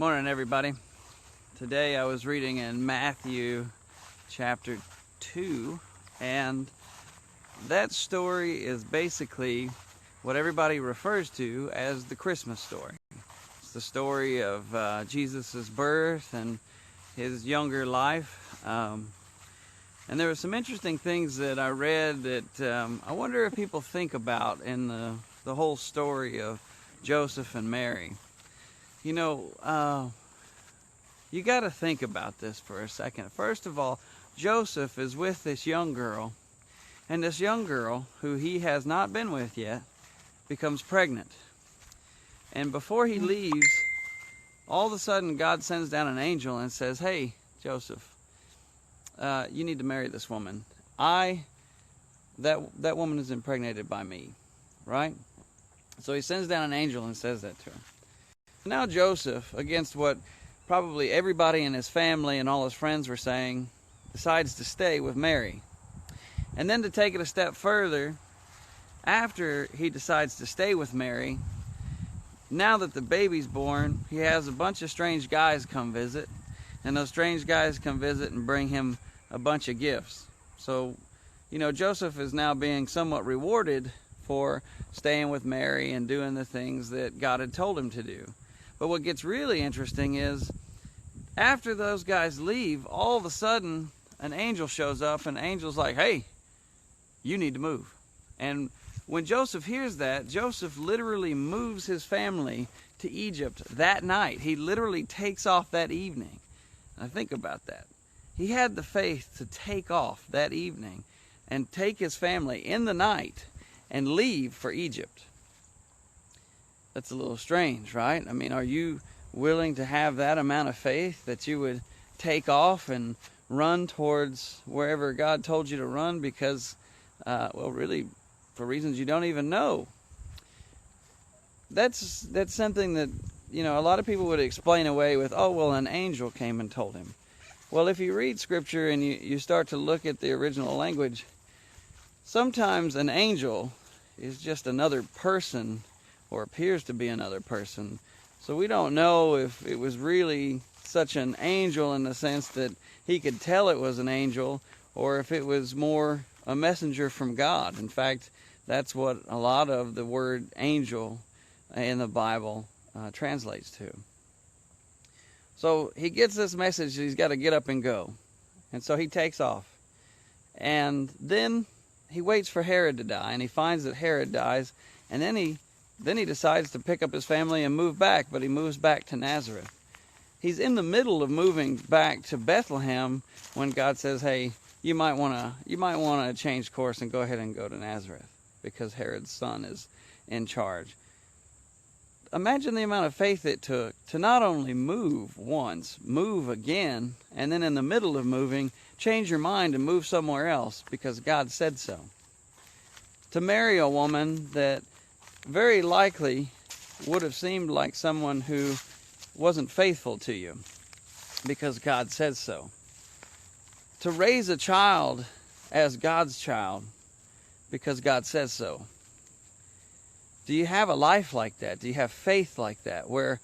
Morning, everybody. Today I was reading in Matthew chapter 2, and that story is basically what everybody refers to as the Christmas story. It's the story of Jesus' birth and his younger life. And there were some interesting things that I read that I wonder if people think about in the whole story of Joseph and Mary. You know, you got to think about this for a second. First of all, Joseph is with this young girl, and this young girl, who he has not been with yet, becomes pregnant. And before he leaves, all of a sudden God sends down an angel and says, "Hey, Joseph, you need to marry this woman. That woman is impregnated by me," right? So he sends down an angel and says that to her. Now Joseph, against what probably everybody in his family and all his friends were saying, decides to stay with Mary. And then to take it a step further, after he decides to stay with Mary, now that the baby's born, he has a bunch of strange guys come visit. And those strange guys come visit and bring him a bunch of gifts. So, you know, Joseph is now being somewhat rewarded for staying with Mary and doing the things that God had told him to do. But what gets really interesting is, after those guys leave, all of a sudden, an angel shows up, and the angel's like, "Hey, you need to move." And when Joseph hears that, Joseph literally moves his family to Egypt that night. He literally takes off that evening. Now think about that. He had the faith to take off that evening and take his family in the night and leave for Egypt. That's a little strange, right? I mean, are you willing to have that amount of faith that you would take off and run towards wherever God told you to run because, well, really, for reasons you don't even know? That's something that, you know, a lot of people would explain away with, "Oh, well, an angel came and told him." Well, if you read Scripture and you start to look at the original language, sometimes an angel is just another person, or appears to be another person. So we don't know if it was really such an angel in the sense that he could tell it was an angel, or if it was more a messenger from God. In fact, that's what a lot of the word angel in the Bible translates to. So he gets this message that he's got to get up and go. And so he takes off. And then he waits for Herod to die, and he finds that Herod dies, and then he decides to pick up his family and move back, but he moves back to Nazareth. He's in the middle of moving back to Bethlehem when God says, "Hey, you might want to change course and go ahead and go to Nazareth because Herod's son is in charge." Imagine the amount of faith it took to not only move once, move again, and then in the middle of moving, change your mind and move somewhere else because God said so. To marry a woman that very likely would have seemed like someone who wasn't faithful to you because God says so. To raise a child as God's child because God says so. Do you have a life like that? Do you have faith like that, where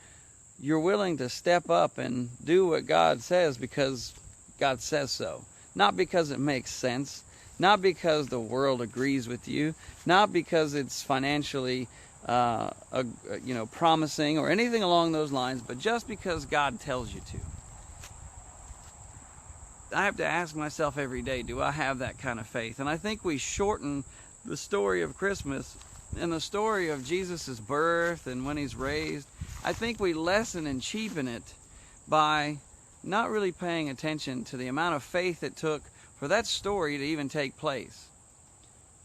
you're willing to step up and do what God says because God says so? Not because it makes sense, not because the world agrees with you, not because it's financially promising or anything along those lines, but just because God tells you to. I have to ask myself every day, do I have that kind of faith? And I think we shorten the story of Christmas and the story of Jesus' birth and when he's raised. I think we lessen and cheapen it by not really paying attention to the amount of faith it took for that story to even take place.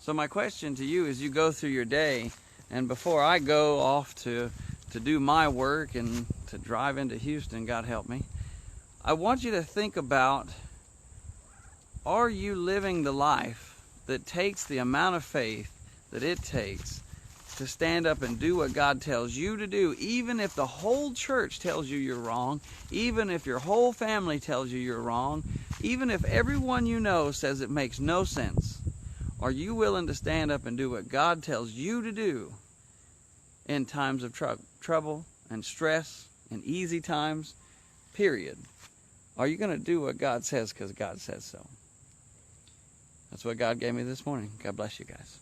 So my question to you as you go through your day, and before I go off to do my work and to drive into Houston, God help me, I want you to think about, are you living the life that takes the amount of faith that it takes to stand up and do what God tells you to do, even if the whole church tells you you're wrong, even if your whole family tells you you're wrong, even if everyone you know says it makes no sense? Are you willing to stand up and do what God tells you to do in times of trouble and stress in easy times, period. Are you going to do what God says because God says so? That's what God gave me this morning. God bless you guys.